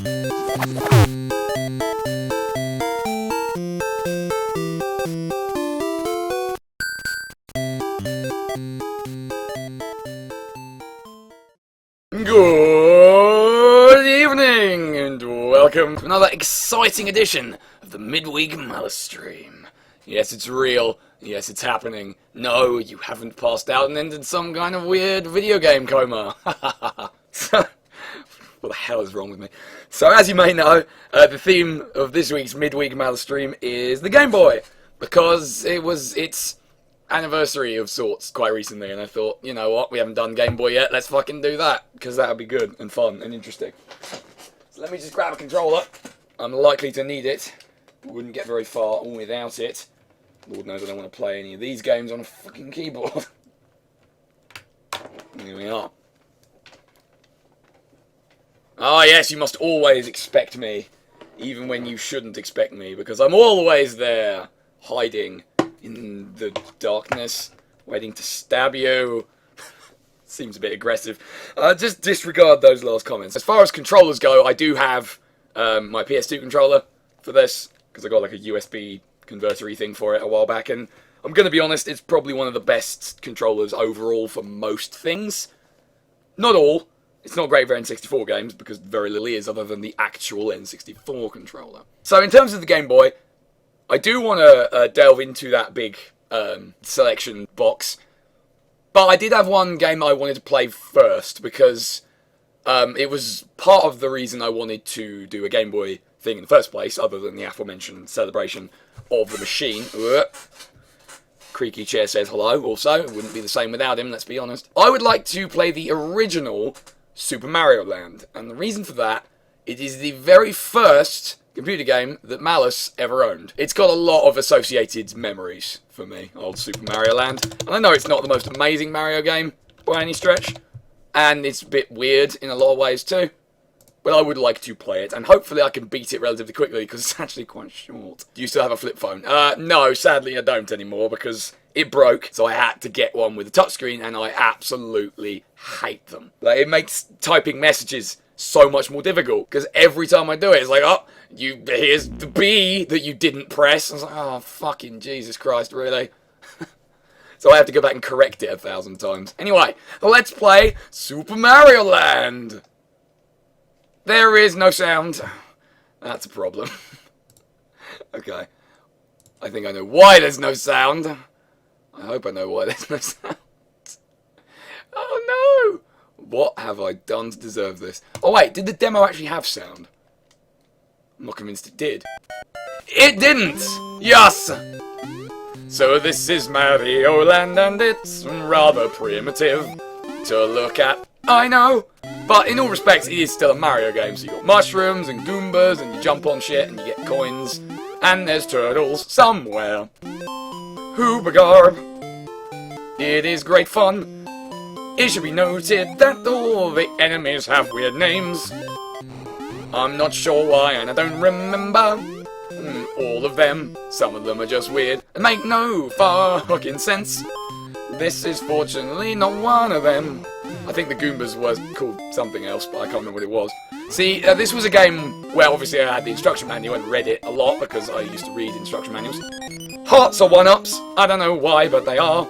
Good evening, and welcome to another exciting edition of the Midweek Malus stream. Yes, it's real. Yes, it's happening. No, you haven't passed out and ended some kind of weird video game coma. What the hell is wrong with me? So, as you may know, the theme of this week's Midweek Malus stream is the Game Boy, because it was its anniversary of sorts quite recently, and I thought, you know what, we haven't done Game Boy yet, let's fucking do that, because that would be good and fun and interesting. So let me just grab a controller. I'm likely to need it. Wouldn't get very far without it. Lord knows I don't want to play any of these games on a fucking keyboard. Here we are. Ah yes, you must always expect me, even when you shouldn't expect me, because I'm always there, hiding in the darkness, waiting to stab you. Seems a bit aggressive. Just disregard those last comments. As far as controllers go, I do have my PS2 controller for this, because I got like a USB converter-y thing for it a while back, and I'm going to be honest, it's probably one of the best controllers overall for most things. Not all. It's not great for N64 games, because very little is other than the actual N64 controller. So in terms of the Game Boy, I do want to delve into that big selection box, but I did have one game I wanted to play first, because it was part of the reason I wanted to do a Game Boy thing in the first place, other than the aforementioned celebration of the machine. Creaky chair says hello, also. It wouldn't be the same without him, let's be honest. I would like to play the original Super Mario Land, and the reason for that, it is the very first computer game that Malus ever owned. It's got a lot of associated memories for me, old Super Mario Land. And I know it's not the most amazing Mario game by any stretch, and it's a bit weird in a lot of ways too, but I would like to play it, and hopefully I can beat it relatively quickly, because it's actually quite short. Do you still have a flip phone? No, sadly I don't anymore, because it broke, so I had to get one with a touchscreen, and I absolutely hate them. Like, it makes typing messages so much more difficult, because every time I do it, it's like, oh, here's the B that you didn't press. I was like, oh, fucking Jesus Christ, really? So I have to go back and correct it 1,000 times. Anyway, let's play Super Mario Land. There is no sound. That's a problem. Okay. I think I know why there's no sound. I hope I know why there's no sound. Oh no! What have I done to deserve this? Oh wait, did the demo actually have sound? I'm not convinced it did. It didn't! Yes! So this is Mario Land, and it's rather primitive to look at, I know. But in all respects, it is still a Mario game, so you got mushrooms and Goombas, and you jump on shit, and you get coins, and there's turtles somewhere. Hoobagar. It is great fun. It should be noted that all the enemies have weird names. I'm not sure why, and I don't remember all of them. Some of them are just weird and make no fucking sense. This is fortunately not one of them. I think the Goombas was called something else, but I can't remember what it was. See, this was a game where obviously I had the instruction manual and read it a lot, because I used to read instruction manuals. Hearts are one-ups. I don't know why, but they are.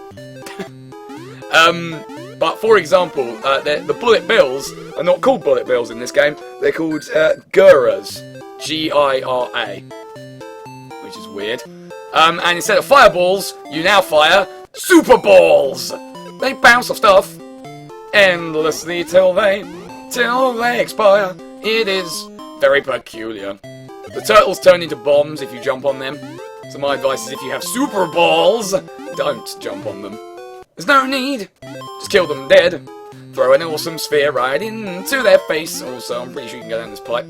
But for example, the bullet bills are not called bullet bills in this game. They're called Giras. G-I-R-A. Which is weird. And instead of fireballs, you now fire super balls. They bounce off stuff endlessly till they expire. It is very peculiar. The turtles turn into bombs if you jump on them. So my advice is, if you have super balls, don't jump on them. There's no need. Just kill them dead. Throw an awesome sphere right into their face. Also, I'm pretty sure you can go down this pipe.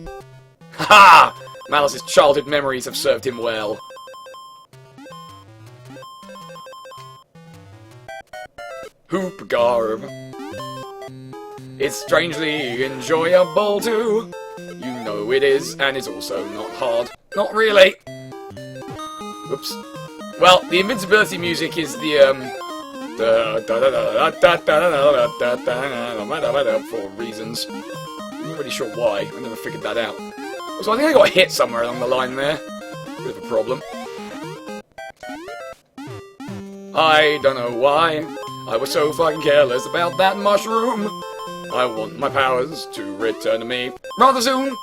Ha-ha! Malus's childhood memories have served him well. Hoop garb. It's strangely enjoyable too. You know it is, and it's also not hard. Not really. Oops. Well, the invincibility music is the for reasons. not really sure why. I never figured that out. So I think I got hit somewhere along the line there. Bit of a problem. I don't know why I was so fucking careless about that mushroom. I want my powers to return to me rather soon.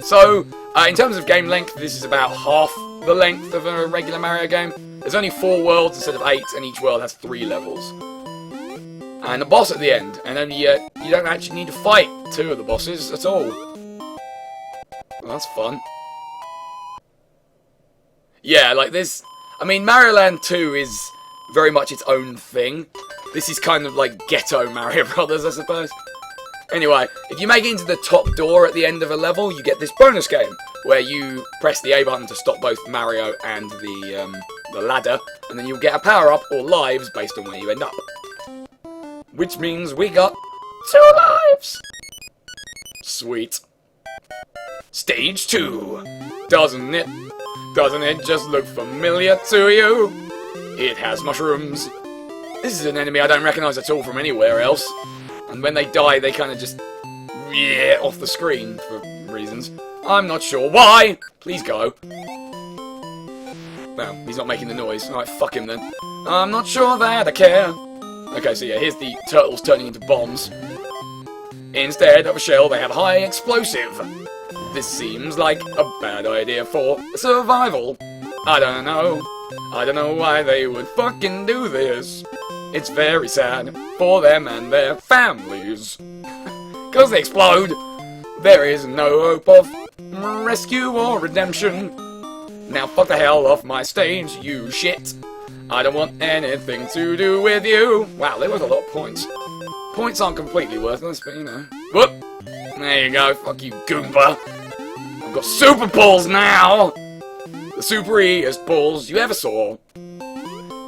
So, in terms of game length, this is about half the length of a regular Mario game. There's only 4 worlds instead of 8, and each world has 3 levels. And a boss at the end, and only you don't actually need to fight 2 of the bosses at all. Well, that's fun. Yeah, like this. I mean, Mario Land 2 is very much its own thing. This is kind of like ghetto Mario Brothers, I suppose. Anyway, if you make it into the top door at the end of a level, you get this bonus game, where you press the A button to stop both Mario and the ladder, and then you'll get a power-up or lives based on where you end up. Which means we got 2 lives! Sweet. Stage 2. Doesn't it just look familiar to you? It has mushrooms. This is an enemy I don't recognise at all from anywhere else. And when they die, they kind of just... yeah, off the screen for reasons. I'm not sure why. Please go. Well, he's not making the noise. Alright, fuck him then. I'm not sure that I care. Okay, so yeah, here's the turtles turning into bombs. Instead of a shell, they have high explosive. This seems like a bad idea for survival. I don't know. I don't know why they would fucking do this. It's very sad for them and their families. Because they explode. There is no hope of rescue or redemption. Now fuck the hell off my stage, you shit. I don't want anything to do with you. Wow, there was a lot of points. Points aren't completely worthless, but you know. Whoop! There you go, fuck you, Goomba. I've got super balls now! The superiest balls you ever saw.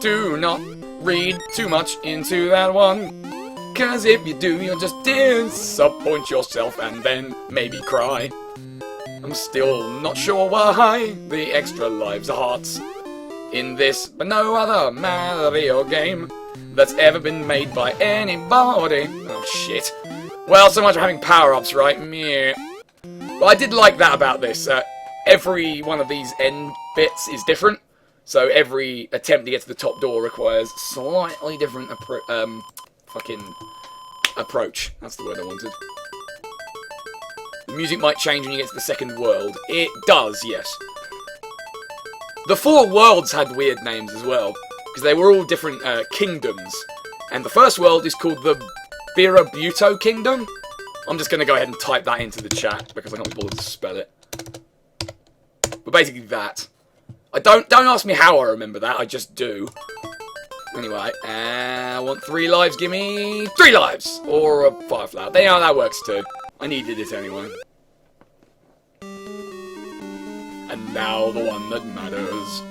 Do not read too much into that one. Cause if you do, you'll just disappoint yourself and then maybe cry. I'm still not sure why the extra lives are hearts in this, but no other Mario game that's ever been made by anybody. Oh shit. Well, so much for having power-ups, right? Meh. But I did like that about this. Every one of these end bits is different, so every attempt to get to the top door requires slightly different approach. That's the word I wanted. The music might change when you get to the second world. It does, yes. The 4 worlds had weird names as well, because they were all different kingdoms. And the first world is called the Birabuto Kingdom. I'm just going to go ahead and type that into the chat, because I can't be bothered to spell it. But basically that. Don't ask me how I remember that, I just do. Anyway, I want 3 lives, give me 3 lives! Or a fire flower. Yeah, that works too. I needed it anyway. And now the one that matters.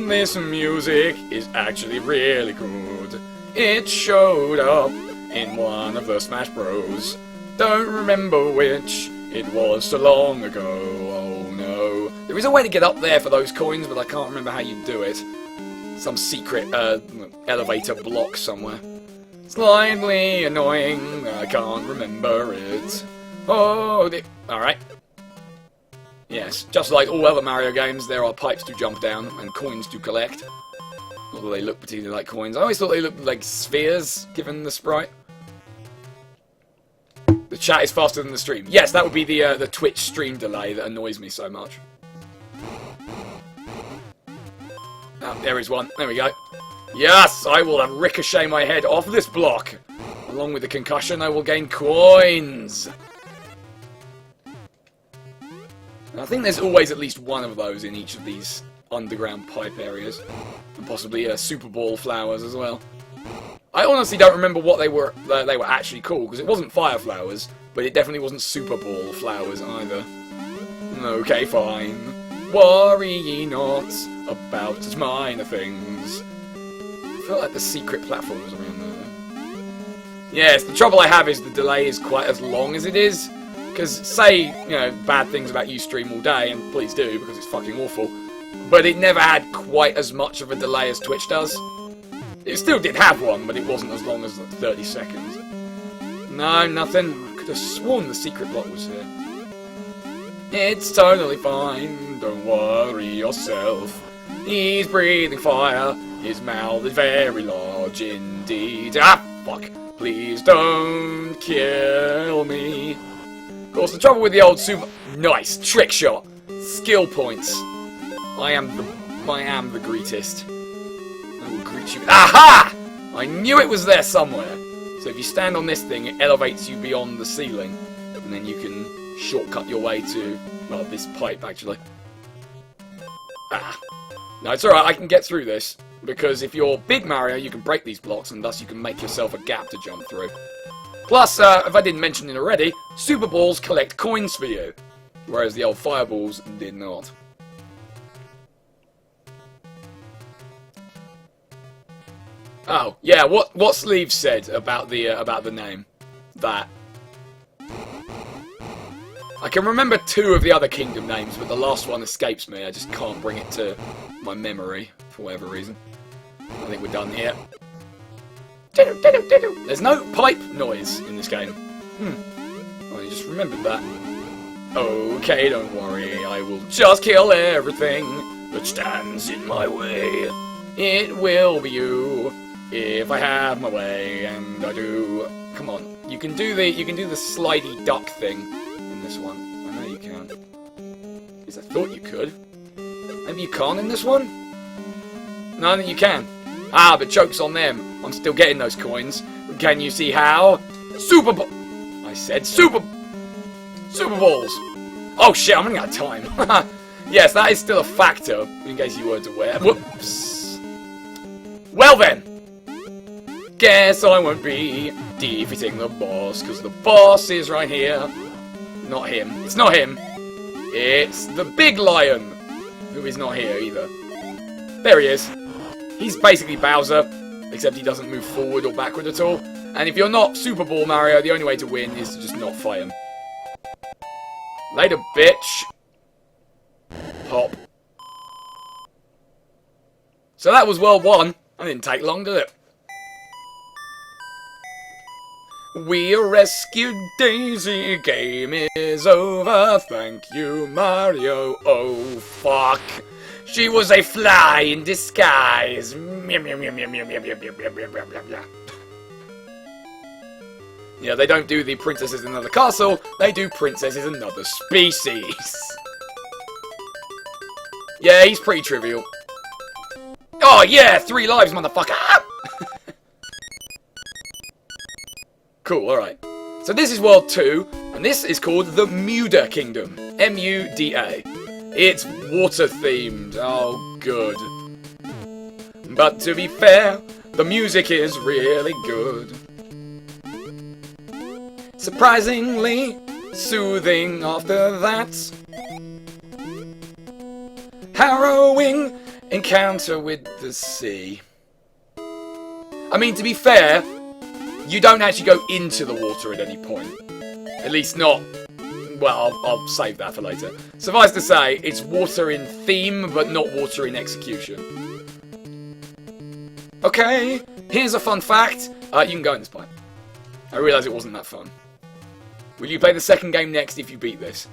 This music is actually really good. It showed up in one of the Smash Bros. Don't remember which. It was so long ago. Oh no. There is a way to get up there for those coins, but I can't remember how you do it. Some secret elevator block somewhere. Slightly annoying. I can't remember it. Oh, alright. Yes, just like all other Mario games, there are pipes to jump down and coins to collect. Not that they look particularly like coins. I always thought they looked like spheres, given the sprite. The chat is faster than the stream. Yes, that would be the Twitch stream delay that annoys me so much. Oh, there is one. There we go. Yes, I will ricochet my head off this block. Along with the concussion, I will gain coins. And I think there's always at least one of those in each of these underground pipe areas. And possibly Super Ball flowers as well. I honestly don't remember what they were actually called, because it wasn't fire flowers, but it definitely wasn't Super Ball flowers either. Okay, fine. Worry ye not about such minor things. I feel like the secret platform was around there. Yes, the trouble I have is the delay is quite as long as it is. Because say, you know, bad things about Ustream all day, and please do, because it's fucking awful. But it never had quite as much of a delay as Twitch does. It still did have one, but it wasn't as long as 30 seconds. No, nothing. could have sworn the secret block was here. It's totally fine, don't worry yourself. He's breathing fire, his mouth is very large indeed. Ah, fuck. Please don't kill me. Of course, the trouble with the old super... Nice, trick shot. Skill points. I am the greatest. I will greet you. Aha! I knew it was there somewhere. So if you stand on this thing, it elevates you beyond the ceiling. And then you can shortcut your way to, well, this pipe, actually. Ah. No, it's alright, I can get through this. Because if you're Big Mario, you can break these blocks, and thus you can make yourself a gap to jump through. Plus, if I didn't mention it already, Super Balls collect coins for you. Whereas the old Fireballs did not. Oh, yeah, what Sleeve said about the name. That. I can remember 2 of the other kingdom names, but the last one escapes me. I just can't bring it to my memory, for whatever reason. I think we're done here. There's no pipe noise in this game. I just remembered that. Okay, don't worry. I will just kill everything that stands in my way. It will be you if I have my way, and I do. Come on, you can do the slidey duck thing in this one. I know you can. At least I thought you could. Maybe you can't in this one? No, I think you can. Ah, but joke's on them. I'm still getting those coins. Can you see how? Super Ball. I said Super Balls. Oh shit, I'm running out of time. Yes, that is still a factor, in case you weren't aware. Whoops. Well then. Guess I won't be defeating the boss, because the boss is right here. Not him. It's not him. It's the big lion, who is not here either. There he is. He's basically Bowser, except he doesn't move forward or backward at all. And if you're not Super Ball Mario, the only way to win is to just not fight him. Later, bitch. Pop. So that was World 1. That didn't take long, did it? We rescued Daisy, game is over, thank you Mario, oh fuck. She was a fly in disguise. Yeah, they don't do the princesses in another castle, they do princesses in another species. Yeah, he's pretty trivial. Oh yeah, 3 lives, motherfucker! Cool, alright. So this is World 2, and this is called the Muda Kingdom. M-U-D-A. It's water-themed. Oh, good. But to be fair, the music is really good. Surprisingly soothing after that harrowing encounter with the sea. I mean, to be fair, you don't actually go into the water at any point. At least not... Well, I'll save that for later. Suffice to say, it's water in theme, but not water in execution. Okay, here's a fun fact. You can go in this pipe. I realise it wasn't that fun. Will you play the second game next if you beat this?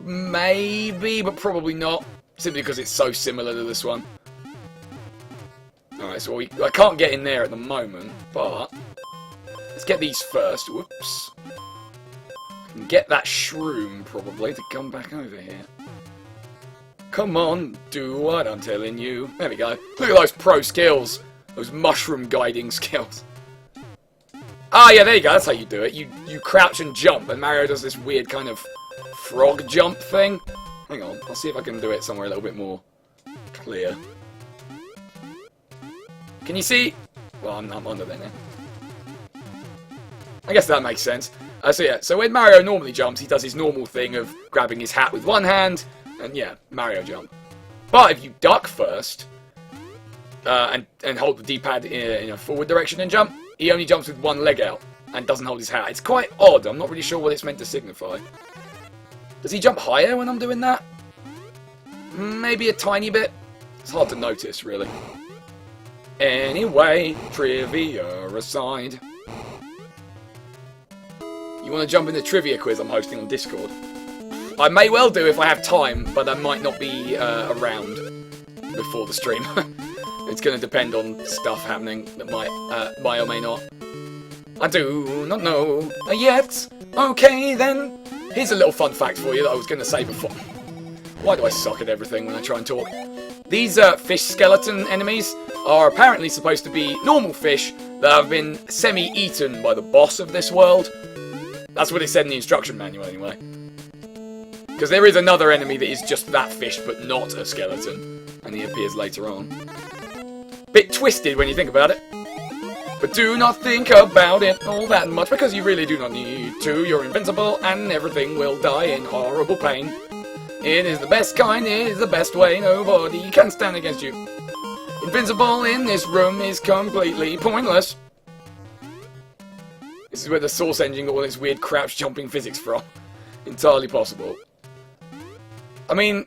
Maybe, but probably not. Simply because it's so similar to this one. Alright, so I can't get in there at the moment, but... Let's get these first. Whoops. I can get that shroom, probably, to come back over here. Come on, do what I'm telling you. There we go. Look at those pro skills. Those mushroom guiding skills. Ah, yeah, there you go. That's how you do it. You crouch and jump, and Mario does this weird kind of frog jump thing. Hang on. I'll see if I can do it somewhere a little bit more clear. Can you see? Well, I'm under there now. I guess that makes sense. So yeah, so when Mario normally jumps, he does his normal thing of grabbing his hat with one hand, and yeah, Mario jump. But if you duck first, and hold the D-pad in a forward direction and jump, he only jumps with one leg out, and doesn't hold his hat. It's quite odd, I'm not really sure what it's meant to signify. Does he jump higher when I'm doing that? Maybe a tiny bit? It's hard to notice, really. Anyway, trivia aside. You want to jump in the trivia quiz I'm hosting on Discord? I may well do if I have time, but I might not be around before the stream. It's going to depend on stuff happening that might or may not. I do not know yet. Okay, then. Here's a little fun fact for you that I was going to say before. Why do I suck at everything when I try and talk? These fish skeleton enemies are apparently supposed to be normal fish that have been semi-eaten by the boss of this world. That's what it said in the instruction manual, anyway. Because there is another enemy that is just that fish, but not a skeleton. And he appears later on. Bit twisted when you think about it. But do not think about it all that much, because you really do not need to. You're invincible, and everything will die in horrible pain. It is the best kind, it is the best way, nobody can stand against you. Invincible in this room is completely pointless. This is where the Source engine got all this weird crouch jumping physics from. Entirely possible. I mean,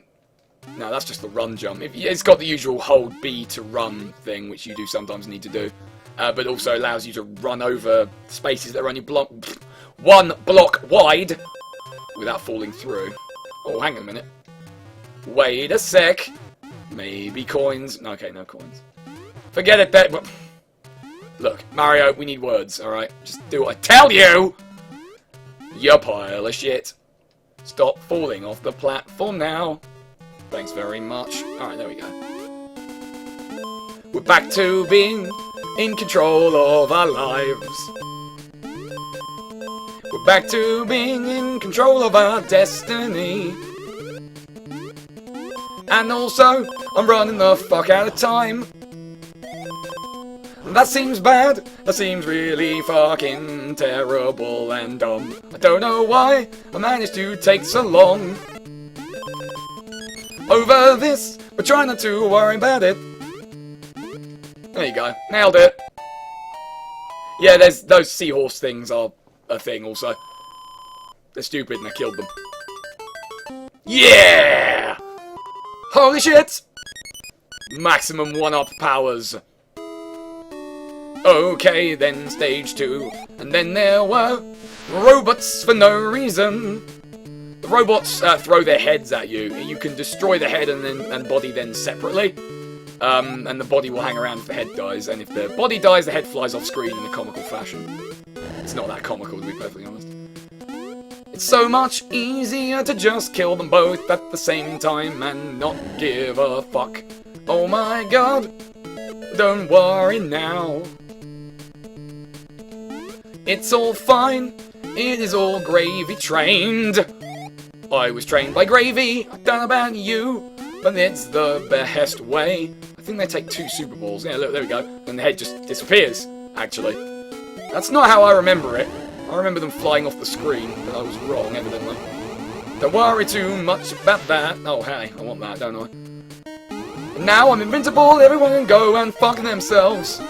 no, that's just the run jump. It's got the usual hold B to run thing, which you do sometimes need to do. But also allows you to run over spaces that are only one block wide without falling through. Oh, hang on a minute. Wait a sec. Maybe coins. No, okay, no coins. Forget it, that. Look, Mario, we need words, alright? Just do what I tell you! You pile of shit. Stop falling off the platform now. Thanks very much. Alright, there we go. We're back to being in control of our lives. We're back to being in control of our destiny. And also, I'm running the fuck out of time. That seems bad. That seems really fucking terrible and dumb. I don't know why I managed to take so long over this, but try not to worry about it. There you go. Nailed it. Yeah, those seahorse things are a thing also. They're stupid and I killed them. Yeah! Holy shit! Maximum 1-up powers. Okay, then stage 2. And then there were robots for no reason. The robots throw their heads at you. You can destroy the head and body then separately. And the body will hang around if the head dies. And if the body dies, the head flies off screen in a comical fashion. It's not that comical, to be perfectly honest. It's so much easier to just kill them both at the same time and not give a fuck. Oh my god, don't worry now. It's all fine, it is all gravy trained. I was trained by gravy, I don't know about you, but it's the best way. I think they take 2 Super Balls. Yeah, look, there we go. And the head just disappears, actually. That's not how I remember it. I remember them flying off the screen, but I was wrong, evidently. Don't worry too much about that. Oh, hey, I want that, don't I? And now I'm invincible, everyone can go and fuck themselves.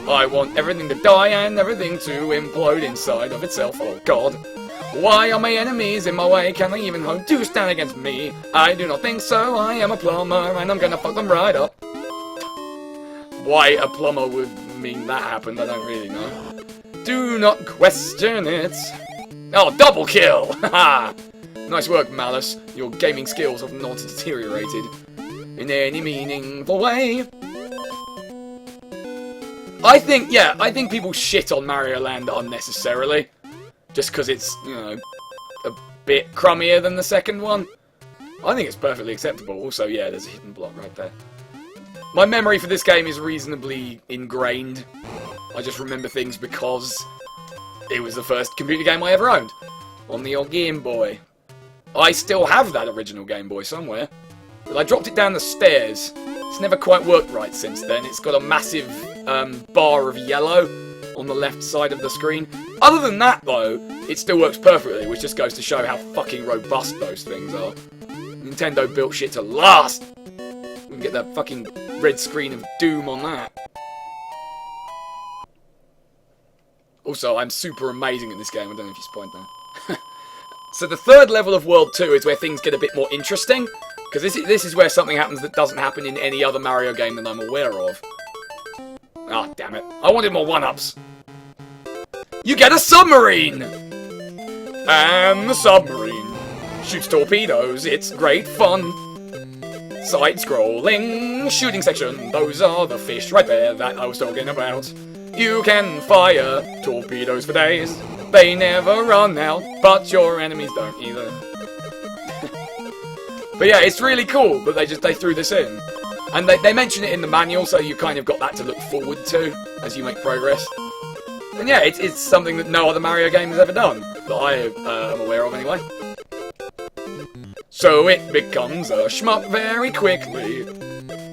I want everything to die and everything to implode inside of itself. Oh, God. Why are my enemies in my way? Can they even hope to stand against me? I do not think so. I am a plumber, and I'm gonna fuck them right up. Why a plumber would mean that happened, I don't really know. Do not question it. Oh, double kill! Haha! Nice work, Malus. Your gaming skills have not deteriorated in any meaningful way. I think people shit on Mario Land unnecessarily. Just because it's, you know, a bit crummier than the second one. I think it's perfectly acceptable. Also, yeah, there's a hidden block right there. My memory for this game is reasonably ingrained. I just remember things because it was the first computer game I ever owned. On the old Game Boy. I still have that original Game Boy somewhere. But I dropped it down the stairs. It's never quite worked right since then. It's got a massive bar of yellow on the left side of the screen. Other than that, though, it still works perfectly, which just goes to show how fucking robust those things are. Nintendo built shit to last! We can get that fucking red screen of doom on that. Also, I'm super amazing at this game, I don't know if you spotted that. So the third level of World 2 is where things get a bit more interesting, because this is where something happens that doesn't happen in any other Mario game that I'm aware of. Ah, damn it. I wanted more 1-ups. You get a submarine! And the submarine shoots torpedoes, it's great fun. Side-scrolling shooting section, those are the fish right there that I was talking about. You can fire torpedoes for days, they never run out, but your enemies don't either. But yeah, it's really cool that they threw this in. And they mention it in the manual, so you kind of got that to look forward to as you make progress. And yeah, it's something that no other Mario game has ever done, that I am aware of anyway. So it becomes a shmup very quickly.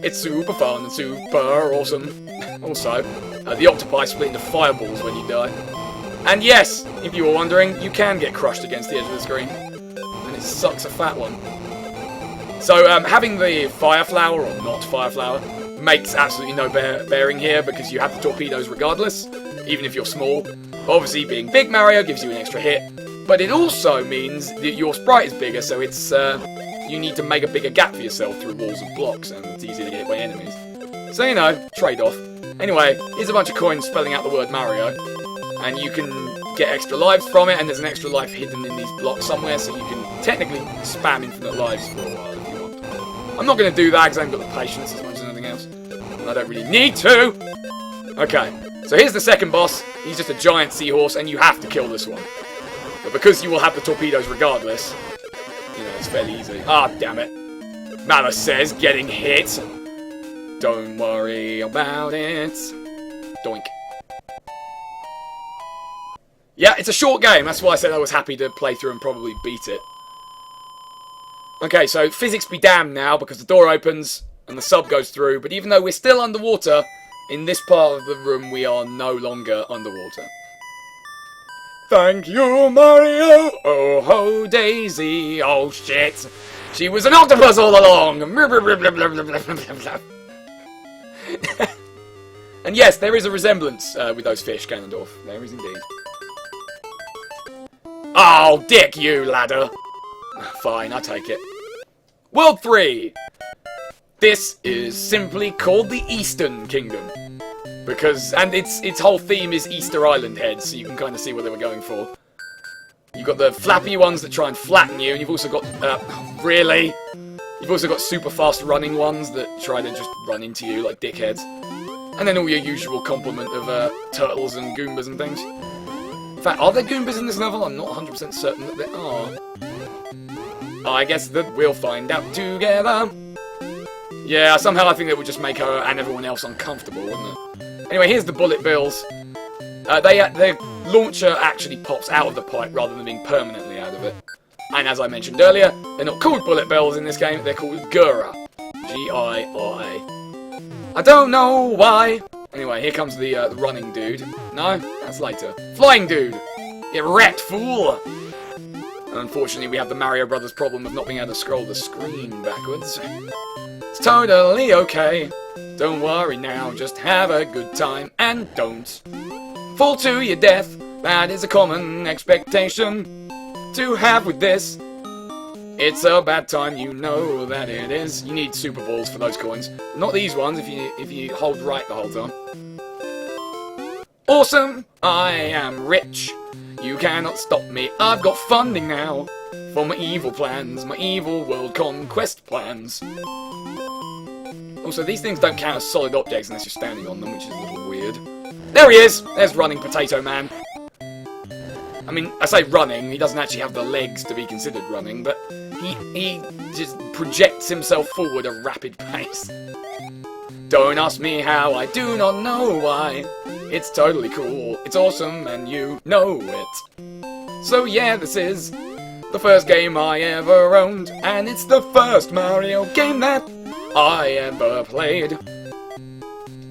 It's super fun and super awesome. Also, the octopi split into fireballs when you die. And yes, if you were wondering, you can get crushed against the edge of the screen. And it sucks a fat one. So having the fire flower, or not fire flower, makes absolutely no bearing here, because you have the torpedoes regardless, even if you're small. Obviously, being Big Mario gives you an extra hit, but it also means that your sprite is bigger, so it's you need to make a bigger gap for yourself through walls and blocks, and it's easier to get hit by enemies. So, you know, trade-off. Anyway, here's a bunch of coins spelling out the word Mario, and you can get extra lives from it, and there's an extra life hidden in these blocks somewhere, so you can technically spam infinite lives for a while if you want. I'm not going to do that because I haven't got the patience as much as anything else, and I don't really need to. Okay, so here's the second boss. He's just a giant seahorse, and you have to kill this one. But because you will have the torpedoes regardless, you know, it's fairly easy. Ah, damn it. Malus says, getting hit. Don't worry about it. Doink. Yeah, it's a short game. That's why I said I was happy to play through and probably beat it. Okay, so physics be damned now, because the door opens and the sub goes through. But even though we're still underwater, in this part of the room we are no longer underwater. Thank you, Mario! Oh ho, Daisy! Oh shit! She was an octopus all along! And yes, there is a resemblance with those fish, Ganondorf. There is indeed. Oh, dick you, ladder! Fine, I take it. World 3! This is simply called the Eastern Kingdom. Because, and its whole theme is Easter Island heads, so you can kind of see what they were going for. You've got the flappy ones that try and flatten you, and you've also got, really? You've also got super fast running ones that try to just run into you like dickheads. And then all your usual complement of, turtles and Goombas and things. In fact, are there Goombas in this level? I'm not 100% certain that there are. I guess that we'll find out together. Yeah, somehow I think that would just make her and everyone else uncomfortable, wouldn't it? Anyway, here's the bullet bills. The launcher actually pops out of the pipe rather than being permanently out of it. And as I mentioned earlier, they're not called bullet bills in this game, they're called Gira. G-I-R-A. I don't know why. Anyway, here comes the running dude. No, that's later. Flying dude! Get wrecked, fool! And unfortunately, we have the Mario Brothers problem of not being able to scroll the screen backwards. It's totally okay. Don't worry now, just have a good time and don't fall to your death. That is a common expectation to have with this. It's a bad time, you know that it is. You need super balls for those coins. Not these ones if you hold right the whole time. Awesome! I am rich. You cannot stop me. I've got funding now for my evil plans, my evil world conquest plans. Also, these things don't count as solid objects unless you're standing on them, which is a little weird. There he is! There's running Potato Man. I mean, I say running, he doesn't actually have the legs to be considered running, but he just projects himself forward at a rapid pace. Don't ask me how, I do not know why. It's totally cool, it's awesome, and you know it. So yeah, this is the first game I ever owned, and it's the first Mario game that I ever played.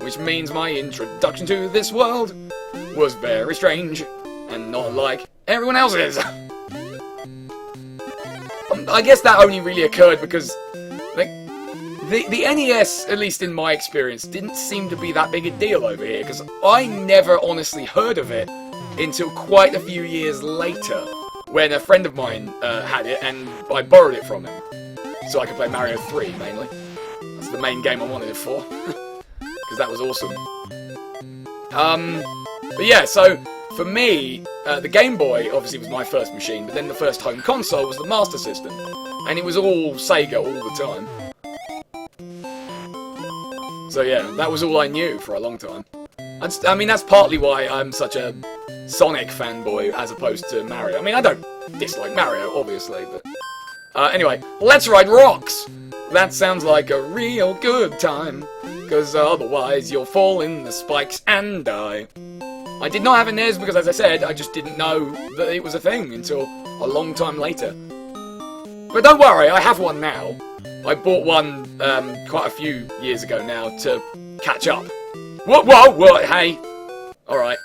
Which means my introduction to this world was very strange, and not like everyone else's. I guess that only really occurred because like, the NES, at least in my experience, didn't seem to be that big a deal over here, because I never honestly heard of it until quite a few years later, when a friend of mine had it, and I borrowed it from him, so I could play Mario 3, mainly. That's the main game I wanted it for, because that was awesome. But yeah, so for me, the Game Boy obviously was my first machine, but then the first home console was the Master System. And it was all Sega all the time. So yeah, that was all I knew for a long time. I mean, that's partly why I'm such a Sonic fanboy as opposed to Mario. I mean, I don't dislike Mario, obviously, but... anyway, let's ride rocks! That sounds like a real good time, because otherwise you'll fall in the spikes and die. I did not have an NES because, as I said, I just didn't know that it was a thing until a long time later. But don't worry, I have one now. I bought one quite a few years ago now to catch up. Whoa, hey! Alright.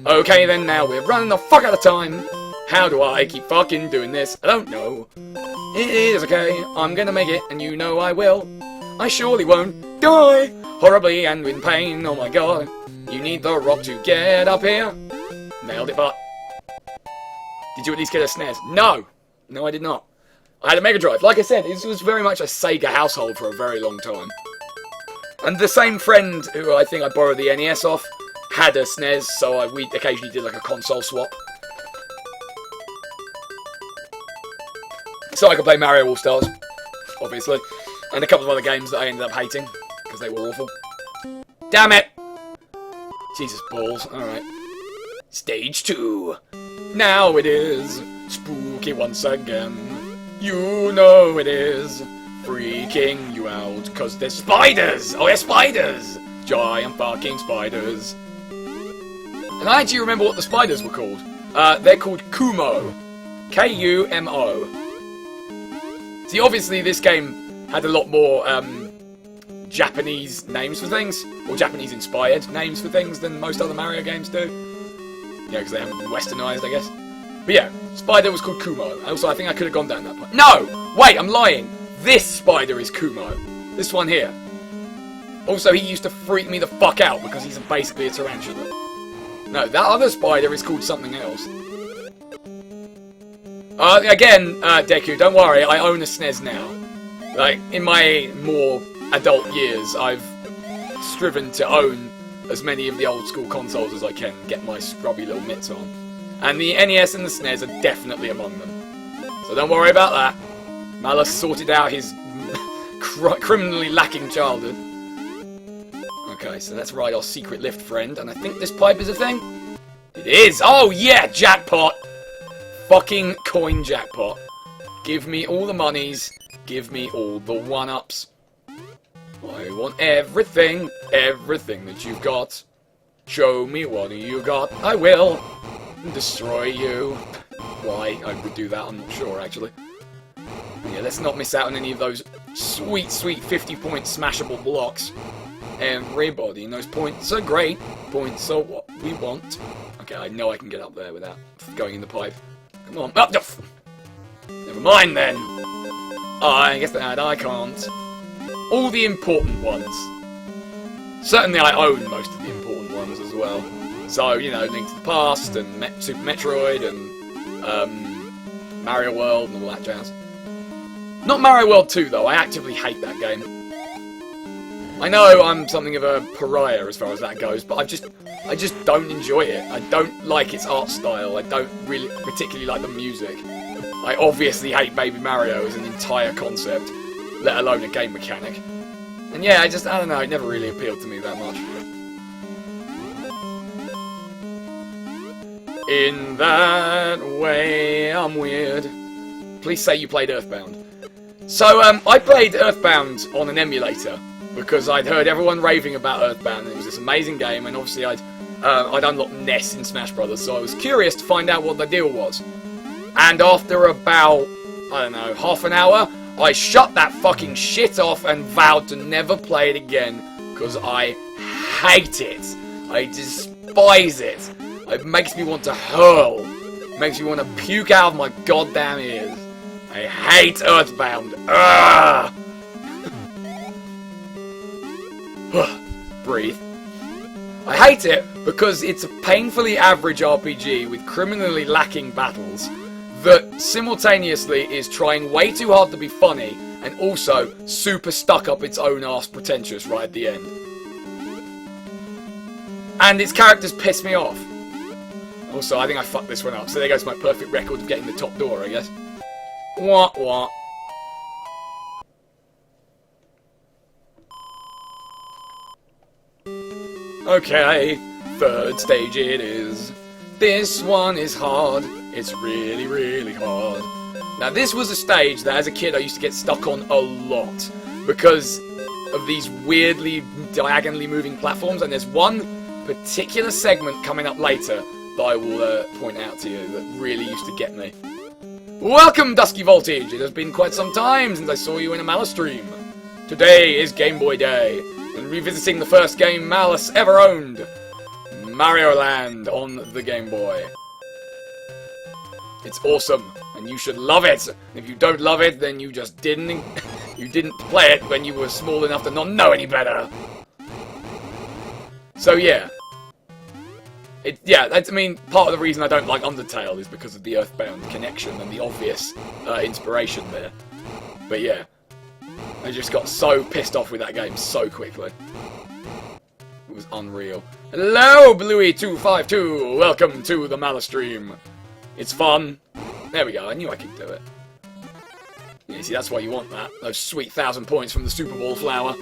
Okay then, now we're running the fuck out of time. How do I keep fucking doing this? I don't know. It is okay, I'm gonna make it, and you know I will. I surely won't die horribly and in pain, oh my god. You need the rock to get up here. Nailed it, but... Did you at least get a SNES? No! No, I did not. I had a Mega Drive. Like I said, it was very much a Sega household for a very long time. And the same friend who I think I borrowed the NES off had a SNES, so we occasionally did like a console swap. So I could play Mario All-Stars, obviously. And a couple of other games that I ended up hating, because they were awful. Damn it! Jesus balls, alright. Stage 2. Now it is spooky once again. You know it is freaking you out, cause there's spiders! Oh, there's spiders! Giant fucking spiders. And I actually remember what the spiders were called. They're called Kumo. K-U-M-O. See, obviously this game had a lot more Japanese names for things, or Japanese-inspired names for things than most other Mario games do. Yeah, because they haven't been westernized, I guess. But yeah, spider was called Kumo. Also, I think I could have gone down that path. No! Wait, I'm lying! This spider is Kumo. This one here. Also, he used to freak me the fuck out because he's basically a tarantula. No, that other spider is called something else. Again, Deku, don't worry, I own a SNES now. Like, in my more adult years, I've striven to own as many of the old school consoles as I can, get my scrubby little mitts on. And the NES and the SNES are definitely among them. So don't worry about that. Malus sorted out his criminally lacking childhood. Okay, so let's ride our secret lift friend, and I think this pipe is a thing? It is! Oh yeah, jackpot! Fucking coin jackpot. Give me all the monies, give me all the one-ups. I want everything, everything that you've got. Show me what you got, I will destroy you. Why I would do that, I'm not sure actually. Yeah, let's not miss out on any of those sweet, sweet 50-point smashable blocks. Everybody knows points are great. Points are what we want. Okay, I know I can get up there without going in the pipe. Come on. Oh, never mind then. I guess that I can't. All the important ones. Certainly I own most of the important ones as well. So, you know, Link to the Past and Super Metroid and Mario World and all that jazz. Not Mario World 2 though, I actively hate that game. I know I'm something of a pariah as far as that goes, but I just don't enjoy it. I don't like its art style, I don't really particularly like the music. I obviously hate Baby Mario as an entire concept, let alone a game mechanic. And yeah, I don't know, it never really appealed to me that much. In that way, I'm weird. Please say you played Earthbound. So, I played Earthbound on an emulator, because I'd heard everyone raving about Earthbound, and it was this amazing game, and obviously I'd unlocked Ness in Smash Brothers, so I was curious to find out what the deal was. And after about, I don't know, half an hour, I shut that fucking shit off and vowed to never play it again, because I hate it. I despise it. It makes me want to hurl. It makes me want to puke out of my goddamn ears. I hate Earthbound. Ugh! Breathe. I hate it because it's a painfully average RPG with criminally lacking battles that simultaneously is trying way too hard to be funny and also super stuck up its own arse pretentious right at the end. And its characters piss me off. Also, I think I fucked this one up. So there goes my perfect record of getting the top door, I guess. What? Okay, third stage it is. This one is hard. It's really, really hard. Now, this was a stage that as a kid I used to get stuck on a lot because of these weirdly diagonally moving platforms, and there's one particular segment coming up later that I will point out to you that really used to get me. Welcome, Dusky Voltage! It has been quite some time since I saw you in a Malus stream. Today is Game Boy Day, and revisiting the first game Malus ever owned, Mario Land on the Game Boy. It's awesome, and you should love it. If you don't love it, then you just didn't play it when you were small enough to not know any better. So yeah. I mean, part of the reason I don't like Undertale is because of the Earthbound connection and the obvious inspiration there. But yeah, I just got so pissed off with that game so quickly. It was unreal. Hello, Bluey252! Welcome to the Malus stream. It's fun. There we go, I knew I could do it. Yeah, see, that's why you want that. Those sweet 1,000 points from the Super Ball flower.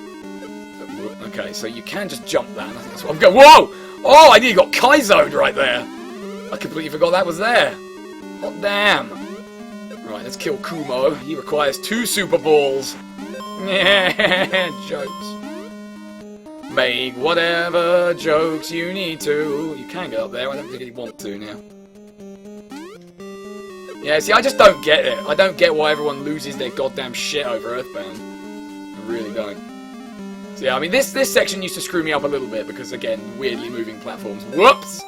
Okay, so you can just jump that, and I think that's what I'm going. Whoa! Oh, I nearly got Kaizo'd right there. I completely forgot that was there. Hot damn. Right, let's kill Kumo. He requires 2 Super Balls. Yeah, jokes. Make whatever jokes you need to. You can get up there, I don't really want to now. Yeah, see, I just don't get it. I don't get why everyone loses their goddamn shit over Earthbound. I really don't. So yeah, I mean, this section used to screw me up a little bit because, again, weirdly moving platforms. Whoops!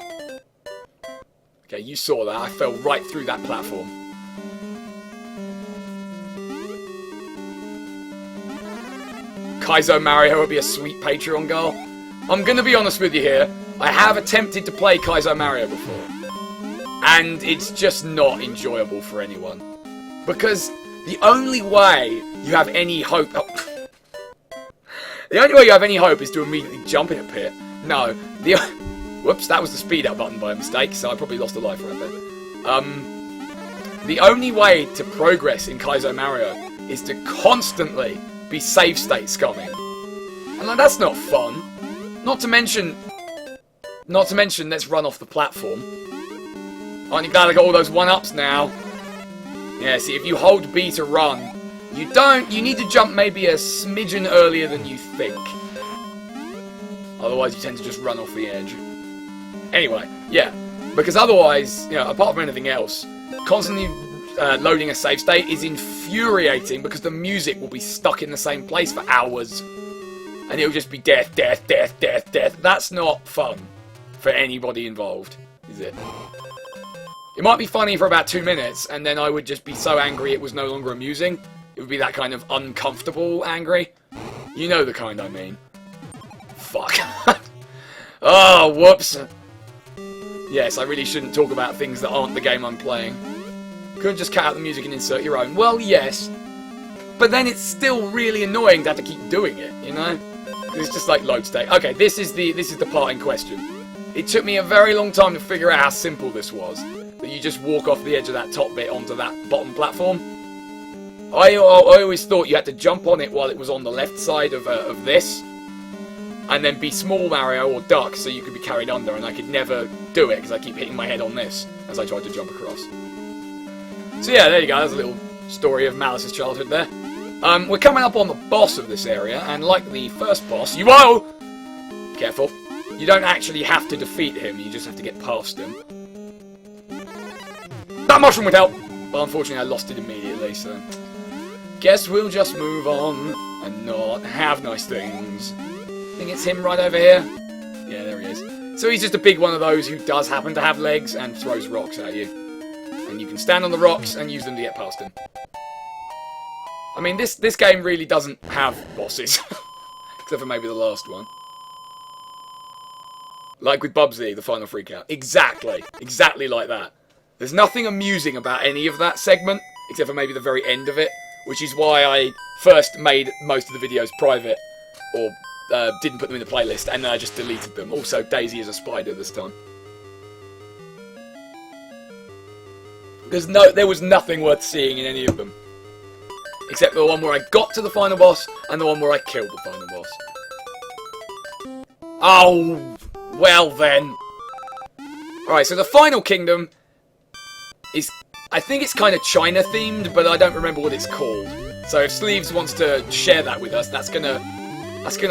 Okay, you saw that. I fell right through that platform. Kaizo Mario would be a sweet Patreon goal. I'm gonna be honest with you here. I have attempted to play Kaizo Mario before. And it's just not enjoyable for anyone. Because the only way you have any hope... Oh, the only way you have any hope is to immediately jump in a pit. No, whoops, that was the speed up button by mistake, so I probably lost a life right there. The only way to progress in Kaizo Mario is to constantly be save state scumming. And like, that's not fun. Not to mention, let's run off the platform. Aren't you glad I got all those 1-ups now? Yeah, see, if you hold B to run, you need to jump maybe a smidgen earlier than you think. Otherwise you tend to just run off the edge. Anyway, yeah. Because otherwise, you know, apart from anything else, constantly loading a save state is infuriating because the music will be stuck in the same place for hours. And it'll just be death, death, death, death, death. That's not fun for anybody involved, is it? It might be funny for about 2 minutes, and then I would just be so angry it was no longer amusing. It would be that kind of uncomfortable angry. You know the kind I mean. Fuck. Oh, whoops. Yes, I really shouldn't talk about things that aren't the game I'm playing. Couldn't just cut out the music and insert your own. Well, yes. But then it's still really annoying to have to keep doing it, you know? It's just like load state. Okay, this is the part in question. It took me a very long time to figure out how simple this was. That you just walk off the edge of that top bit onto that bottom platform. I always thought you had to jump on it while it was on the left side of this. And then be small Mario or duck so you could be carried under, and I could never do it because I keep hitting my head on this as I tried to jump across. So yeah, there you go, there's a little story of Malus's childhood there. We're coming up on the boss of this area, and like the first boss, careful, you don't actually have to defeat him, you just have to get past him. That mushroom would help, but unfortunately I lost it immediately, so... Guess we'll just move on and not have nice things. I think it's him right over here. Yeah, there he is. So he's just a big one of those who does happen to have legs and throws rocks at you. And you can stand on the rocks and use them to get past him. I mean, this game really doesn't have bosses. Except for maybe the last one. Like with Bubsy, the final freakout. Exactly. Exactly like that. There's nothing amusing about any of that segment, except for maybe the very end of it. Which is why I first made most of the videos private, or didn't put them in the playlist, and then I just deleted them. Also, Daisy is a spider this time. Because there was nothing worth seeing in any of them. Except the one where I got to the final boss, and the one where I killed the final boss. Oh, well then. Alright, so the final kingdom is... I think it's kind of China themed, but I don't remember what it's called. So if Sleeves wants to share that with us, that's gonna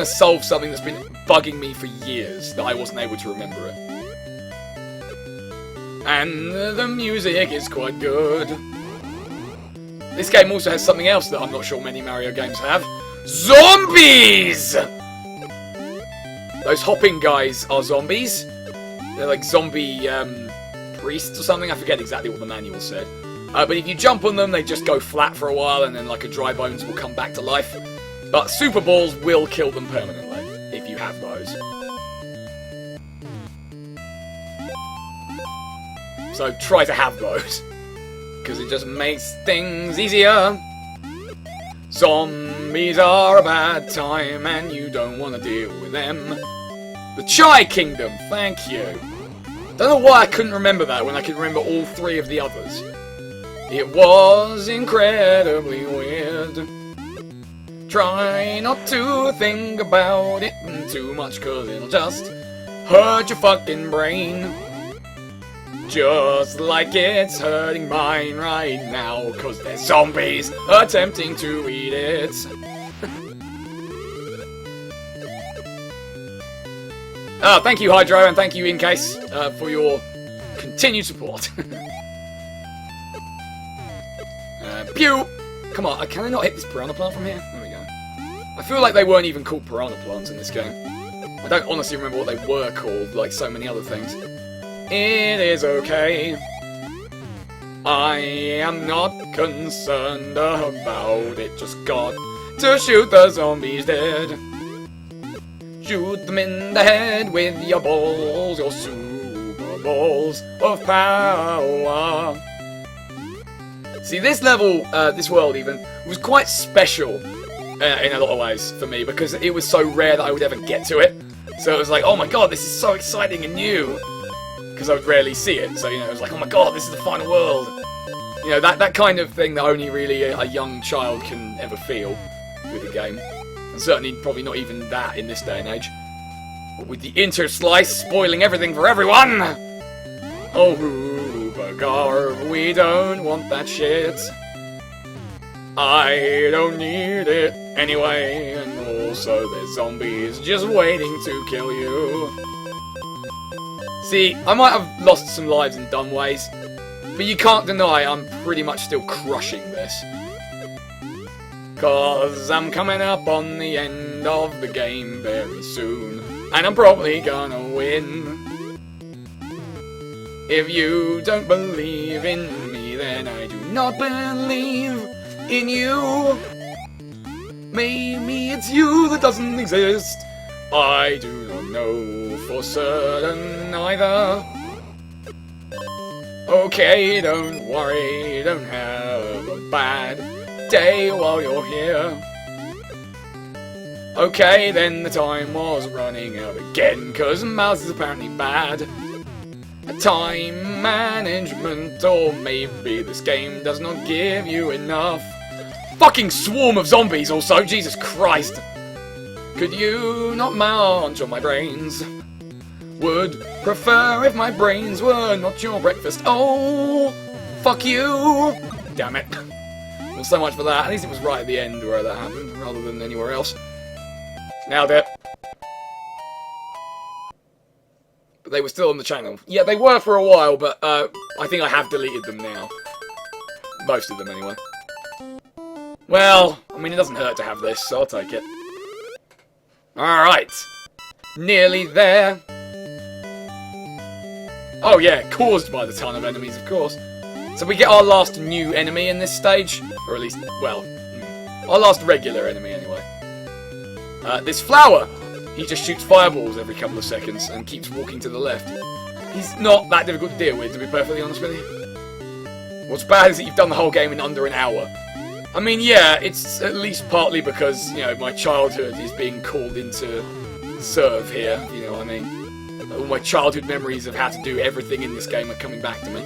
solve something that's been bugging me for years, that I wasn't able to remember it. And the music is quite good. This game also has something else that I'm not sure many Mario games have. Zombies! Those hopping guys are zombies. They're like zombie priests or something. I forget exactly what the manual said. But if you jump on them, they just go flat for a while, and then like a dry bones will come back to life. But Super Balls will kill them permanently, if you have those. So try to have those, because it just makes things easier. Zombies are a bad time, and you don't want to deal with them. The Chai Kingdom, thank you. Don't know why I couldn't remember that when I could remember all three of the others. It was incredibly weird. Try not to think about it too much, cause it'll just hurt your fucking brain. Just like it's hurting mine right now, cause there's zombies attempting to eat it. Thank you, Hydro, and thank you, Incase, for your continued support. Pew! Come on, can I not hit this piranha plant from here? There we go. I feel like they weren't even called piranha plants in this game. I don't honestly remember what they were called, like so many other things. It is okay. I am not concerned about it. Just got to shoot the zombies dead. Shoot them in the head with your balls, your super balls of power. See, this level, this world even, was quite special in a lot of ways for me, because it was so rare that I would ever get to it. So it was like, oh my god, this is so exciting and new. Because I would rarely see it, so, you know, it was like, oh my god, this is the final world. You know, that kind of thing that only really a young child can ever feel with a game. And certainly probably not even that in this day and age. But with the interslice spoiling everything for everyone! Oh, Hoobagar, we don't want that shit. I don't need it anyway, and also there's zombies just waiting to kill you. See, I might have lost some lives in dumb ways, but you can't deny I'm pretty much still crushing this. 'Cause I'm coming up on the end of the game very soon, and I'm probably gonna win. If you don't believe in me, then I do not believe in you. Maybe it's you that doesn't exist. I do not know for certain either. Okay, don't worry, don't have a bad day while you're here. Okay, then the time was running out again, 'cause Mouse is apparently bad at time management, or maybe this game does not give you enough. Fucking swarm of zombies also, Jesus Christ. Could you not munch on my brains? Would prefer if my brains were not your breakfast. Oh, fuck you. Damn it. Well, so much for that. At least it was right at the end where that happened, rather than anywhere else. Nailed it. But they were still on the channel. Yeah, they were for a while, but I think I have deleted them now. Most of them, anyway. Well, I mean, it doesn't hurt to have this, so I'll take it. Alright. Nearly there. Oh yeah, caused by the ton of enemies, of course. So we get our last new enemy in this stage. Or at least, well, our last regular enemy, anyway. This flower. He just shoots fireballs every couple of seconds and keeps walking to the left. He's not that difficult to deal with, to be perfectly honest with you. What's bad is that you've done the whole game in under an hour. I mean, yeah, it's at least partly because, you know, my childhood is being called into serve here, you know what I mean? All my childhood memories of how to do everything in this game are coming back to me.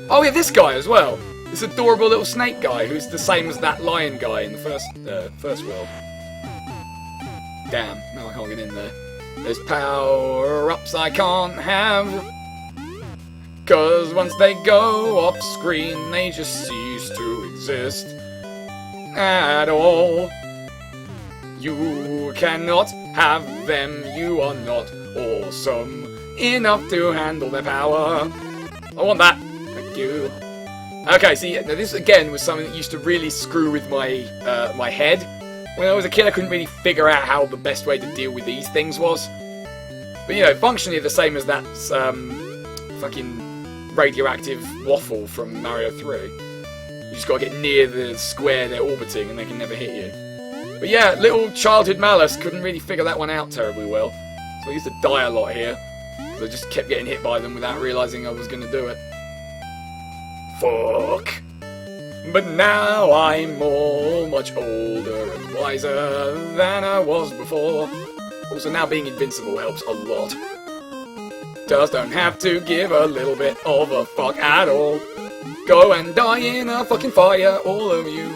Oh yeah, this guy as well. This adorable little snake guy who's the same as that lion guy in the first world. Damn, no I can't get in there. There's power-ups I can't have, 'cause once they go off screen, they just cease to exist at all. You cannot have them, you are not awesome enough to handle their power. I want that, thank you. Okay, see, this again was something that used to really screw with my my head. When I was a kid, I couldn't really figure out how the best way to deal with these things was. But, you know, functionally the same as that fucking radioactive waffle from Mario 3. You just gotta get near the square they're orbiting and they can never hit you. But yeah, little childhood Malus couldn't really figure that one out terribly well. So I used to die a lot here. So I just kept getting hit by them without realising I was gonna do it. Fuck. But now I'm all much older and wiser than I was before. Also, now being invincible helps a lot. Just don't have to give a little bit of a fuck at all. Go and die in a fucking fire, all of you.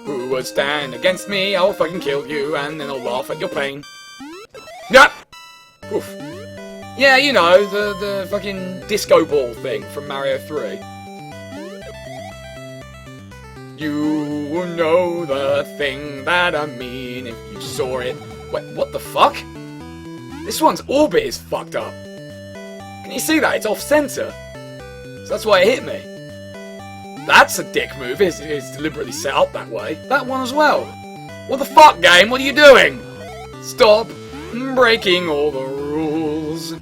Who would stand against me, I'll fucking kill you, and then I'll laugh at your pain. Yep! Oof. Yeah, you know, the fucking disco ball thing from Mario 3. You will know the thing that I mean if you saw it. Wait, what the fuck? This one's orbit is fucked up. Can you see that? It's off center. So that's why it hit me. That's a dick move. It's deliberately set up that way. That one as well. What the fuck, game? What are you doing? Stop breaking all the rules.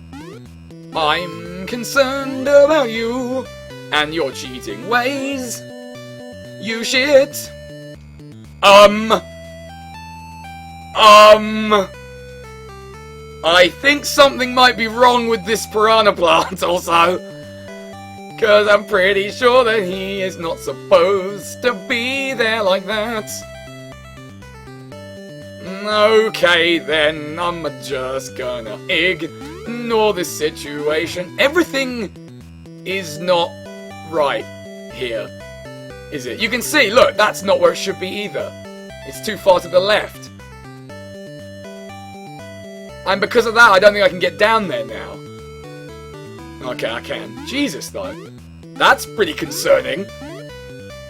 I'm concerned about you and your cheating ways. You shit. I think something might be wrong with this piranha plant also. 'Cause I'm pretty sure that he is not supposed to be there like that. Okay then, I'm just gonna ignore this situation. Everything is not right here. Is it? You can see, look, that's not where it should be either. It's too far to the left. And because of that, I don't think I can get down there now. Okay, I can. Jesus, though. That's pretty concerning.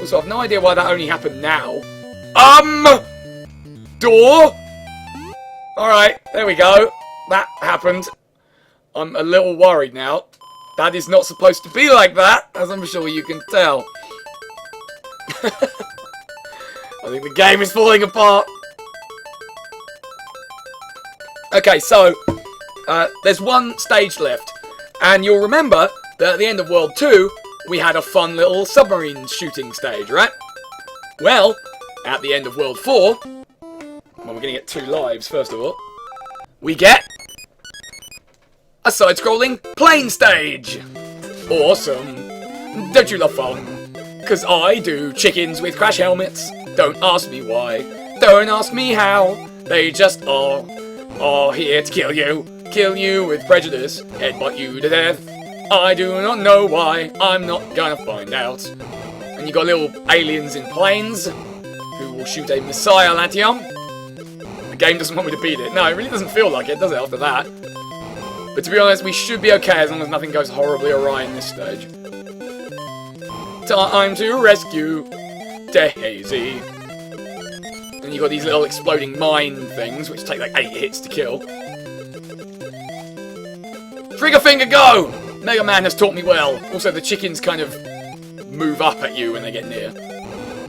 Also, I've no idea why that only happened now. Door? Alright, there we go. That happened. I'm a little worried now. That is not supposed to be like that, as I'm sure you can tell. I think the game is falling apart. Okay, so there's one stage left, and you'll remember that at the end of World 2 we had a fun little submarine shooting stage, right? Well, at the end of World 4, well, we're gonna get 2 lives first of all, we get a side-scrolling plane stage. Awesome. Don't you love fun? 'Cause I do chickens with crash helmets. Don't ask me why. Don't ask me how. They just are here to kill you. Kill you with prejudice. Headbutt you to death. I do not know why. I'm not gonna find out. And you got little aliens in planes who will shoot a missile at you. The game doesn't want me to beat it. No, it really doesn't feel like it, does it, after that? But to be honest, we should be okay as long as nothing goes horribly awry in this stage. Time to rescue Daisy. And you got these little exploding mine things, which take like 8 hits to kill. Trigger finger, go! Mega Man has taught me well. Also, the chickens kind of move up at you when they get near.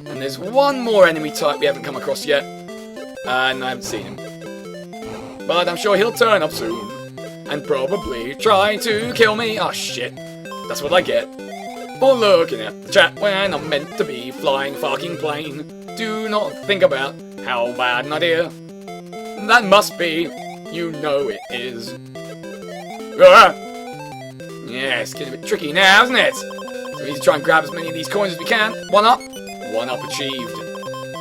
And there's one more enemy type we haven't come across yet. And I haven't seen him. But I'm sure he'll turn up soon. And probably try to kill me. Oh shit. That's what I get for looking at the chat when I'm meant to be flying a fucking plane. Do not think about how bad an idea that must be. You know it is. Ah! Yeah, it's getting a bit tricky now, isn't it? So we need to try and grab as many of these coins as we can. 1 up. 1 up achieved.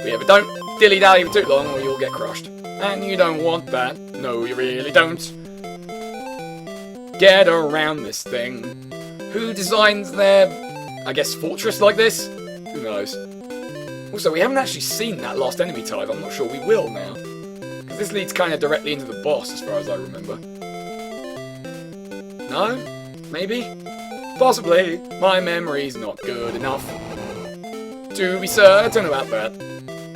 But yeah, but don't dilly-dally for too long or you'll get crushed. And you don't want that. No, you really don't. Get around this thing. Who designs their, I guess, fortress like this? Who knows? Also, we haven't actually seen that last enemy type. I'm not sure we will now. Because this leads kind of directly into the boss, as far as I remember. No? Maybe? Possibly. My memory's not good enough to be certain about that.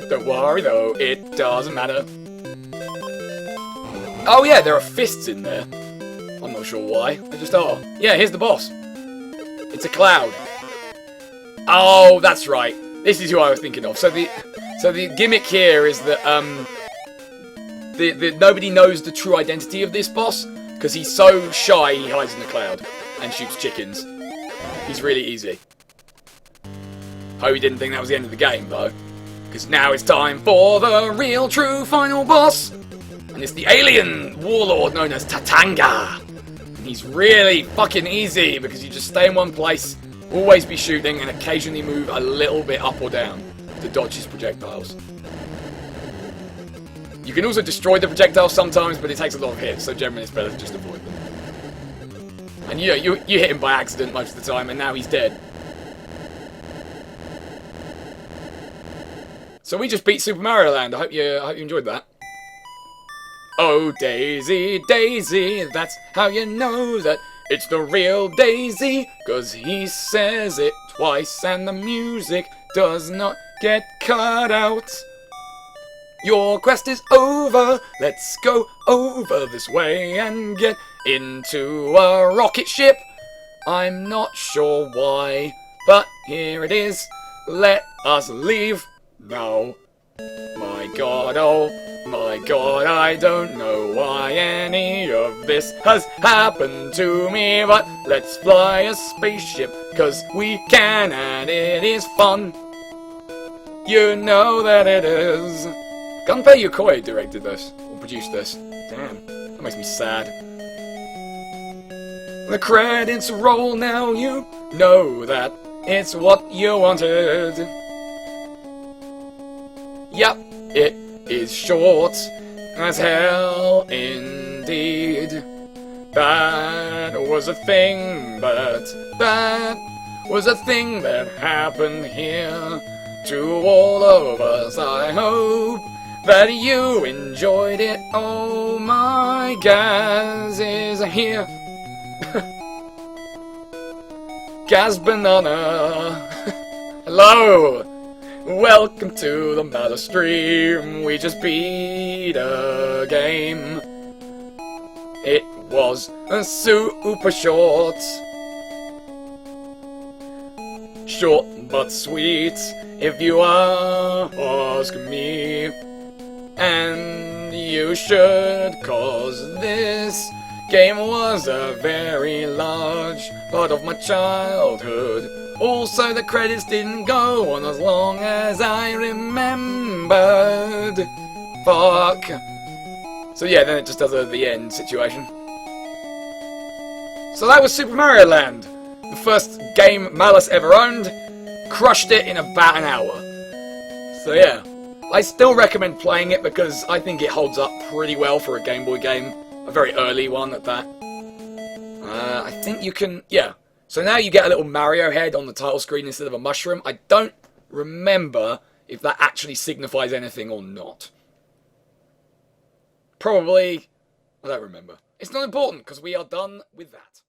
Don't worry, though. It doesn't matter. Oh, yeah, there are fists in there. I'm not sure why. They just are. Yeah, here's the boss. It's a cloud. Oh, that's right. This is who I was thinking of. So the gimmick here is that nobody knows the true identity of this boss because he's so shy he hides in the cloud and shoots chickens. He's really easy. Hope you didn't think that was the end of the game though, because now it's time for the real true final boss, and it's the alien warlord known as Tatanga. And he's really fucking easy because you just stay in one place. Always be shooting and occasionally move a little bit up or down to dodge his projectiles. You can also destroy the projectiles sometimes, but it takes a lot of hits, so generally it's better to just avoid them. And you hit him by accident most of the time, and now he's dead. So we just beat Super Mario Land. I hope you enjoyed that. Oh, Daisy, Daisy, that's how you know that it's the real Daisy, 'cause he says it twice and the music does not get cut out. Your quest is over, let's go over this way and get into a rocket ship. I'm not sure why, but here it is. Let us leave now. My god, oh my god, I don't know why any of this has happened to me, but let's fly a spaceship, 'cause we can and it is fun. You know that it is. Gunpei Yokoi directed this, or produced this. Damn, that makes me sad. The credits roll now, you know that it's what you wanted. Yep, it is short as hell indeed. That was a thing, but that was a thing that happened here to all of us. I hope that you enjoyed it. Oh, my Gaz is here. Gaz Banana. Hello. Welcome to the Malus stream. We just beat a game. It was a super short. Short but sweet, if you ask me. And you should, 'cause this game was a very large part of my childhood. Also, the credits didn't go on as long as I remembered. Fuck. So yeah, then it just does a the end situation. So that was Super Mario Land. The first game Malus ever owned. Crushed it in about an hour. So yeah, I still recommend playing it because I think it holds up pretty well for a Game Boy game. A very early one at that. I think you can, yeah. So now you get a little Mario head on the title screen instead of a mushroom. I don't remember if that actually signifies anything or not. Probably, I don't remember. It's not important because we are done with that.